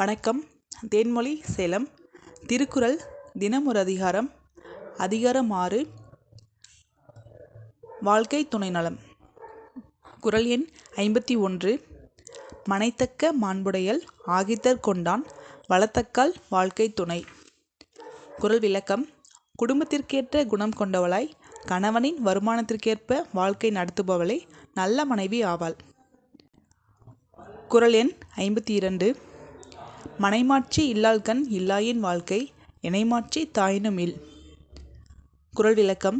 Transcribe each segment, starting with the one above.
வணக்கம். தேன்மொழி சேலம். திருக்குறள் தினம் ஒரு அதிகாரம். அதிகாரம் 6, வாழ்க்கை துணை நலம். குறள் எண் 51. மனைத்தக்க மாண்புடையல் ஆகித்தற் கொண்டான் வளத்தக்கால் வாழ்க்கை துணை. குறள் விளக்கம். குடும்பத்திற்கேற்ற குணம் கொண்டவளாய் கணவனின் வருமானத்திற்கேற்ப வாழ்க்கை நடத்துபவளே நல்ல மனைவி ஆவாள். குறள் எண் 52. மனைமாட்சி இல்லாள்கண் இல்லாயின் வாழ்க்கை இணைமாட்சி தாயினும் இல். குறள் விளக்கம்.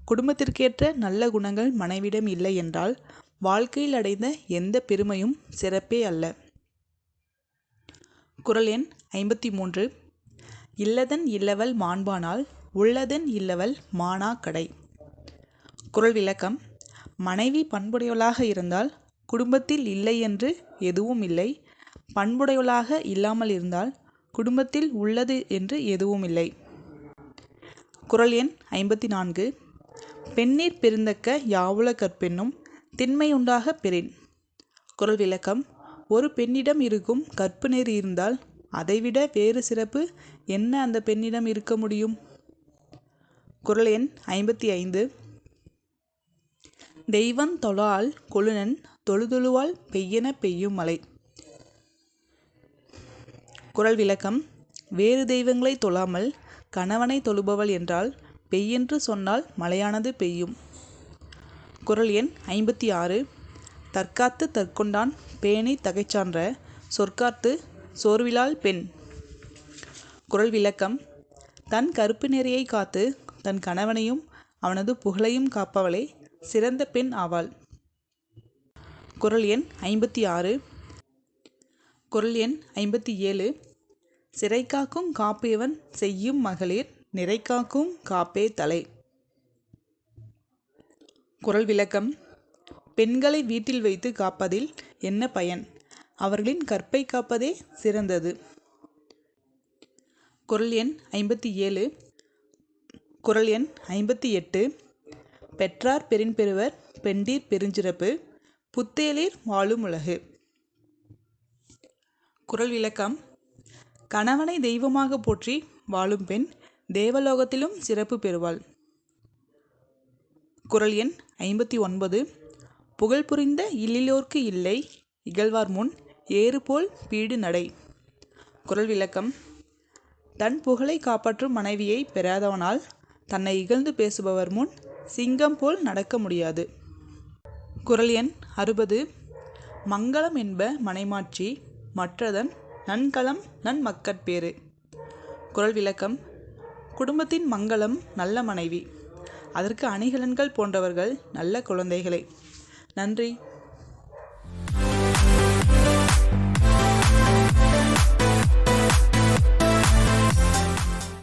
குடும்பத்திற்கேற்ற நல்ல குணங்கள் மனைவிடம் இல்லை என்றால் வாழ்க்கையில் அடைந்த எந்த பெருமையும் சிறப்பே அல்ல. குறள் எண் 53. இல்லதன் இல்லவள் மாண்பானால் உள்ளதன் இல்லவள் மாணா கடை. குறள் விளக்கம். மனைவி பண்புடையவளாக இருந்தால் குடும்பத்தில் இல்லை என்று எதுவும் இல்லை. பண்புடையவளாக இல்லாமல் இருந்தால் குடும்பத்தில் உள்ளது என்று எதுவும் இல்லை. குறள் எண் 54. பெண்ணீர் பெருந்தக்க யாவுல கற்பென்னும் திண்மையுண்டாக பெறின். குறள் விளக்கம். ஒரு பெண்ணிடம் இருக்கும் கற்பு நெறி இருந்தால் அதைவிட வேறு சிறப்பு என்ன அந்த பெண்ணிடம் இருக்க முடியும்? குறள் எண் 55. தெய்வந் தொழாள் கொழுநன் தொழுதொழுவாள் பெய்யென பெய்யும் மழை. குறள் விளக்கம். வேறு தெய்வங்களை தொழாமல் கணவனை தொழுபவள் என்றால் பெய்யென்று சொன்னால் மழையானது பெய்யும். குறள் எண் 56. தற்காத்து தற்கொண்டான் பேணி தகைச்சான்ற சொற்காத்து சோர்விலாள் பெண். குறள் விளக்கம். தன் கற்பு நெறியை காத்து தன் கணவனையும் அவனது புகழையும் காப்பவளே சிறந்த பெண் ஆவாள். குறள் எண் 56. குறள் எண் 57. சிறைகாக்கும் காப்பேவன் செய்யும் மகளிர் நிறைகாக்கும் காப்பே தலை. குறள் விளக்கம். பெண்களை வீட்டில் வைத்து காப்பதில் என்ன பயன்? அவர்களின் கற்பை காப்பதே சிறந்தது. குறள் எண் 57. குறள் எண் 58. பெற்றார் பெறின் பெறுவர் பெண்டீர் பெருஞ்சிறப்பு புத்தேளீர் வாழும் உலகு. குறள் விளக்கம். கணவனை தெய்வமாக போற்றி வாழும் பெண் தேவலோகத்திலும் சிறப்பு பெறுவாள். குறள் எண் 59. புகழ் புரிந்த இல்லிலோர்க்கு இல்லை இகழ்வார் முன் ஏறுபோல் பீடு நடை. குறள் விளக்கம். தன் புகழை காப்பாற்றும் மனைவியை பெறாதவனால் தன்னை இகழ்ந்து பேசுபவர் முன் சிங்கம் போல் நடக்க முடியாது. குறள் எண் 60. மங்களம் என்ப மனைமாட்சி மற்றதன் நன்கலம் நன்மக்கட்பேறு. குறள் விளக்கம். குடும்பத்தின் மங்களம் நல்ல மனைவி, அதற்கு அணிகலன்கள் போன்றவர்கள் நல்ல குழந்தைகளே. நன்றி.